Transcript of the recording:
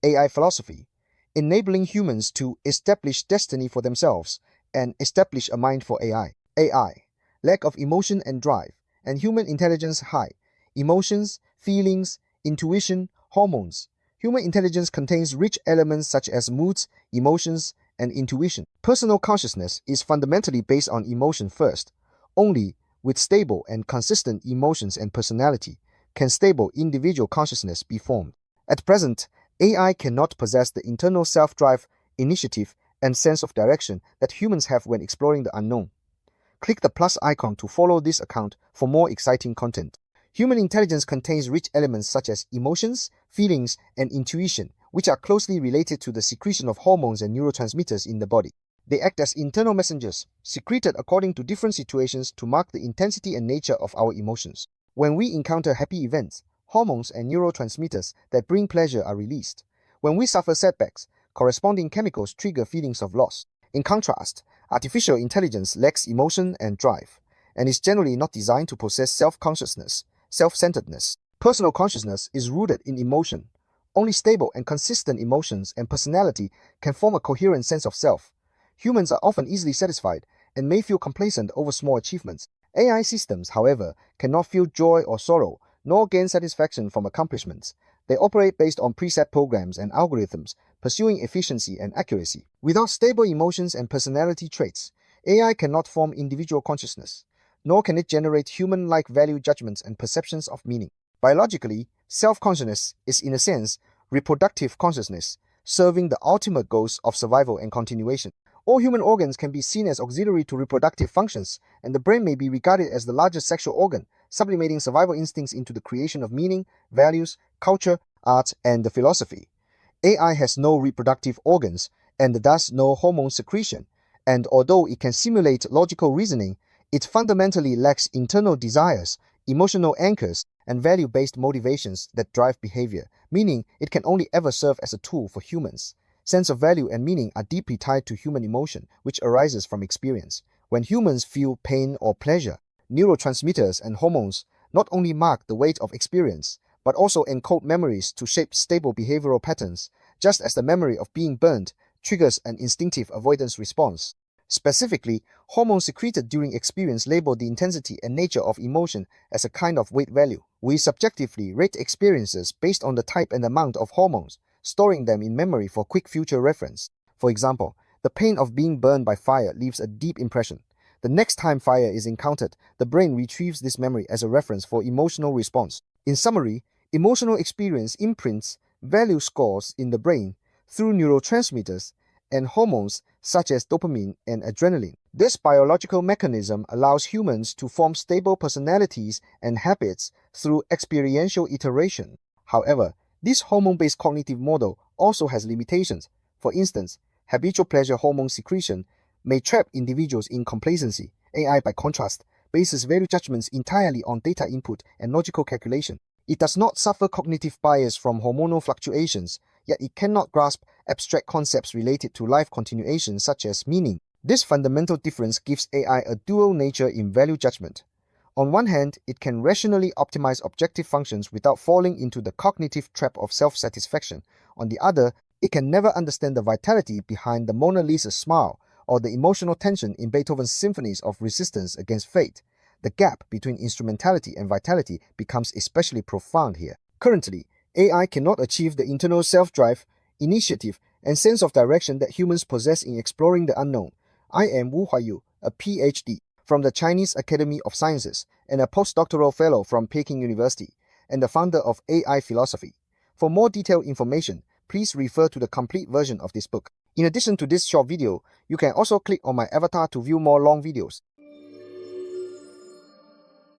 AI philosophy, enabling humans to establish destiny for themselves and establish a mind for AI. AI, lack of emotion and drive, and human intelligence high. Emotions, feelings, intuition, hormones. Human intelligence contains rich elements such as moods, emotions, and intuition. Personal consciousness is fundamentally based on emotion first. Only with stable and consistent emotions and personality can stable individual consciousness be formed. At present, AI cannot possess the internal self-drive, initiative, and sense of direction that humans have when exploring the unknown. Click the plus icon to follow this account for more exciting content. Human intelligence contains rich elements such as emotions, feelings, and intuition, which are closely related to the secretion of hormones and neurotransmitters in the body. They act as internal messengers, secreted according to different situations to mark the intensity and nature of our emotions. When we encounter happy events, hormones and neurotransmitters that bring pleasure are released. When we suffer setbacks, corresponding chemicals trigger feelings of loss. In contrast, artificial intelligence lacks emotion and drive, and is generally not designed to possess self-consciousness, self-centeredness. Personal consciousness is rooted in emotion. Only stable and consistent emotions and personality can form a coherent sense of self. Humans are often easily satisfied and may feel complacent over small achievements. AI systems, however, cannot feel joy or sorrow, nor gain satisfaction from accomplishments. They operate based on preset programs and algorithms, pursuing efficiency and accuracy. Without stable emotions and personality traits, AI cannot form individual consciousness, nor can it generate human-like value judgments and perceptions of meaning. Biologically, self-consciousness is in a sense reproductive consciousness, serving the ultimate goals of survival and continuation. All human organs can be seen as auxiliary to reproductive functions, and the brain may be regarded as the largest sexual organ, sublimating survival instincts into the creation of meaning, values, culture, art, and the philosophy. AI has no reproductive organs and thus no hormone secretion, and although it can simulate logical reasoning, it fundamentally lacks internal desires, emotional anchors, and value-based motivations that drive behavior, meaning it can only ever serve as a tool for humans. Sense of value and meaning are deeply tied to human emotion, which arises from experience. When humans feel pain or pleasure, neurotransmitters and hormones not only mark the weight of experience, but also encode memories to shape stable behavioral patterns, just as the memory of being burned triggers an instinctive avoidance response. Specifically, hormones secreted during experience label the intensity and nature of emotion as a kind of weight value. We subjectively rate experiences based on the type and amount of hormones, storing them in memory for quick future reference. For example, the pain of being burned by fire leaves a deep impression. The next time fire is encountered, the brain retrieves this memory as a reference for emotional response. In summary, emotional experience imprints value scores in the brain through neurotransmitters and hormones such as dopamine and adrenaline. This biological mechanism allows humans to form stable personalities and habits through experiential iteration. However, this hormone-based cognitive model also has limitations. For instance, habitual pleasure hormone secretion may trap individuals in complacency. AI, by contrast, bases value judgments entirely on data input and logical calculation. It does not suffer cognitive bias from hormonal fluctuations, yet it cannot grasp abstract concepts related to life continuation such as meaning. This fundamental difference gives AI a dual nature in value judgment. On one hand, it can rationally optimize objective functions without falling into the cognitive trap of self-satisfaction. On the other, it can never understand the vitality behind the Mona Lisa's smile or the emotional tension in Beethoven's symphonies of resistance against fate. The gap between instrumentality and vitality becomes especially profound here. Currently, AI cannot achieve the internal self-drive, initiative, and sense of direction that humans possess in exploring the unknown. I am Wu Huaiyu, a PhD from the Chinese Academy of Sciences and a postdoctoral fellow from Peking University, and the founder of AI philosophy. For more detailed information, please refer to the complete version of this book. In addition to this short video, you can also click on my avatar to view more long videos.